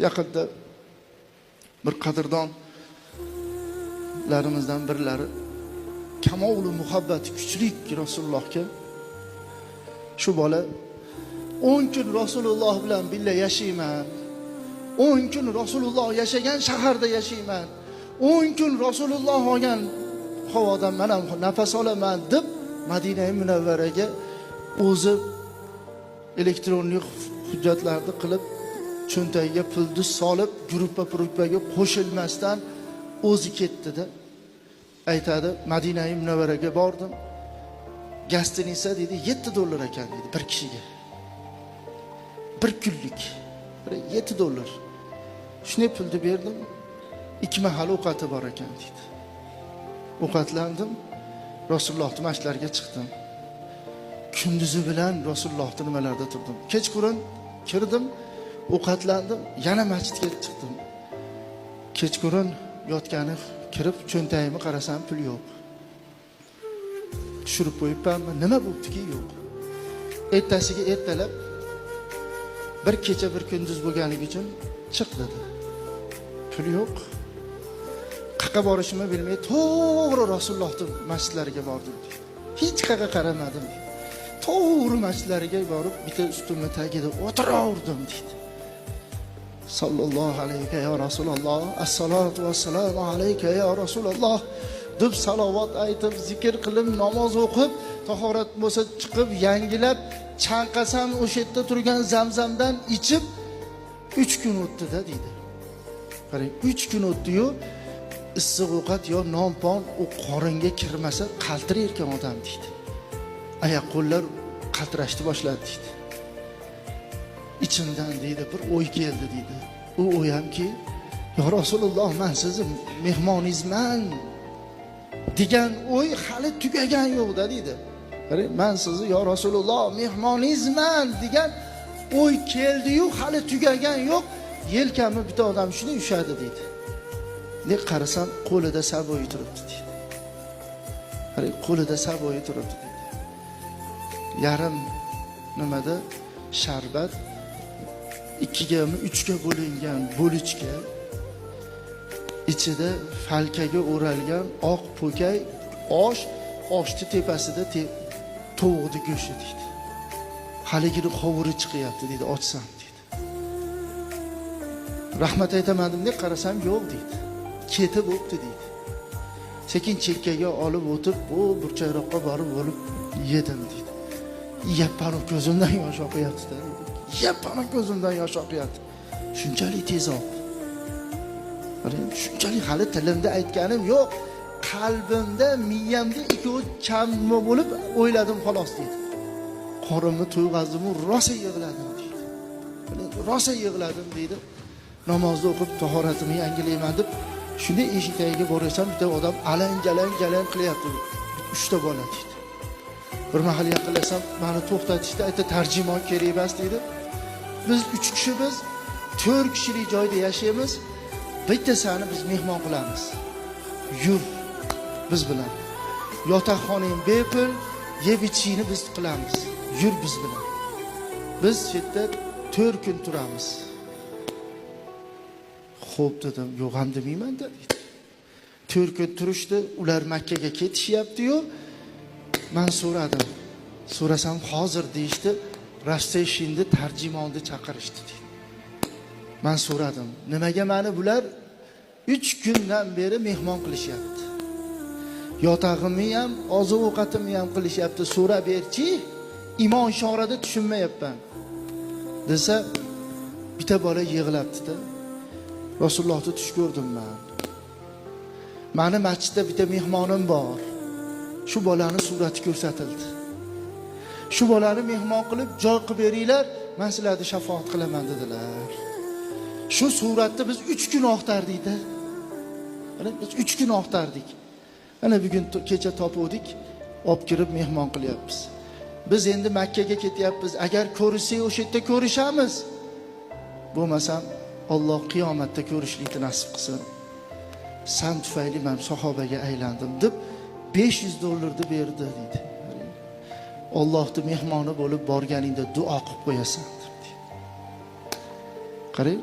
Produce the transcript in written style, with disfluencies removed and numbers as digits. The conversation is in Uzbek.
Yaqinda bir qadrdonlarimizdan birlari kamolu muhabbati kuchli Rasulullohga, shu bola 10 kun Rasululloh bilan birga yashayman, 10 kun Rasululloh yashagan shaharda yashayman, 10 kun Rasululloh olgan havodan men ham nafas olaman deb Madina Munavvaraga o'zi elektronlik hujjatlarni qilib, cho'ntagiga pulni solib, gruppaga qo'shilmasdan o'zi ketdi-da. Aytadi, Madina Munavvaraga bordim. Gastinisa dedi $7 ekan dedi bir kishiga. Bir kunlik. $7. Shuni pulni berdim. 2 mahal ovqati bor ekan dedi. Ovqatlandim. Rasulullohning masjidlariga chiqdim. Kunduzi bilan Rasulullohning nimalarida turdim. Kechqurun kirdim, ovqatlandim, yana masjidga chiqdim. Kechqurun yotgani kirib, cho'ntagimni qarasam pul yo'q. Tushirib qo'yibmanmi? Nima bo'ptiki yo'q. Ertasiga ertalab bir kecha bir kunduz bo'lganligi uchun chiq dedi. Pul yo'q. Qayerga borishimni bilmay, to'g'ri Rasulullohning masjidlariga bordim. Hech qayerga qaramadim. To'g'ri masjidlariga borib, bitta ustimni tagida o'tiraverdim dedi. Sallallohu alayka ya Rasululloh, assalatu vassalamu alayka ya Rasululloh deb salovat aytib, zikr qilib, namoz o'qib, tahorat bo'lsa chiqib, yangilab, chanqasam o'sha yerda turgan zamzamdan ichib 3 kun o'tdi-da dedi. Qarang, 3 kun o'tdi-yu, issiq ovqat yo non-pon u qoringa kirmasa qaltirar ekan odam dedi. Oyoq qo'llar qaltirashni boshladi dedi. İçimden deydi bir o'y keldi deydi. U o'y hamki, "Ya Rasululloh, men sizni mehmoningizman" degan o'y hali tugagan yo'q-da deydi. Qarang, "Men sizni ya Rasululloh mehmoningizman" degan o'y keldi-yu, hali tugagan yo'q. Yelkamni bitta odam shuni ushadi deydi. Ne qarasam qo'lida saboyi turibdi deydi. Qarang, qo'lida saboyi turibdi deydi. Yarim nimada sharbat 2 mi 3 ga bo'lingan bo'lichka, ichida falkaga o'ralgan oq po'kay oshni tepasida tovuqni go'shti deydi. Haligini qovuri chiqyapti deydi, ochsam deydi. Rahmat aytaman deb qarasam yo'q deydi. Ketib bo'pti deydi. Sekin chekkaga olib o'tib, bu burchakroqqa borib olib yedim deydi. Yappani ko'zimdan yosh oqyapti-da. Yappani ko'zimdan yosh oqyapti. Shunchalik tezob. Qarang, shunchalik hali tilimda aytganim yo'q. Qalbimda, miyamda ikkovi kam bo'lib o'yladim xolos deydi. Qorimni to'yg'azdim-u, rosa yig'ladim deydi. Rosa yig'ladim deydi. Namozni o'qib, tahoratimni yangilayman deb shuni eshik tagiga borsam, bitta odam alang-jalang qilyapti. 3 ta bola deydi. Bir mahal yaqinlasam, meni to'xtatishdi, aytdi, tarjimon kerak emas deydi. Biz 3 kishimiz 4 kishilik joyda yashaymiz. Bittasini biz mehmon qilamiz. Yur biz bilan. Yotoqxonang bepul, yeb ichishni biz qilamiz. Yur biz bilan. Biz yerda 4 kun turamiz. Xo'p dedim, yo'q ham demayman dedi. 4 kun turishdi, ular Makka ga ketishyapti-yu. Men so'radim. So'rasam hozir deyishdi, Rashtashinni tarjimonni chaqirishdi dedi. Men so'radim, nimaga meni bular 3 kundan beri mehmon qilishyapti? Yotog'imni ham, oziq-ovqatimni ham qilishyapti, so'rab berchi, imon ishorada tushunmayapman. Desa, bitta bola yig'labdi-da. Rasulullohni tush ko'rdim men. Meni masjidda bitta mehmonim bor. Shu bolani surati ko'rsatildi. Shu bolani mehmon qilib joy qilib beringlar, men sizlarga shafoat qilaman dedilar. Shu suratni biz 3 kun oqtardik-da. Mana biz 3 kun oqtardik. Mana bugun kecha topuvdik, olib kirib mehmon qilyapmiz. Biz endi Makka ga ketyapmiz. Agar ko'rishsak, o'sha yerda ko'rishamiz. Bo'lmasam, Alloh qiyomatda ko'rishlikni nasib qilsin. Sen tufayli men sahobaga aylandim deb $500 berdi dedi. Allohning mehmoni bo'lib borganingda duo qilib qo'yasan dedi. Qarang,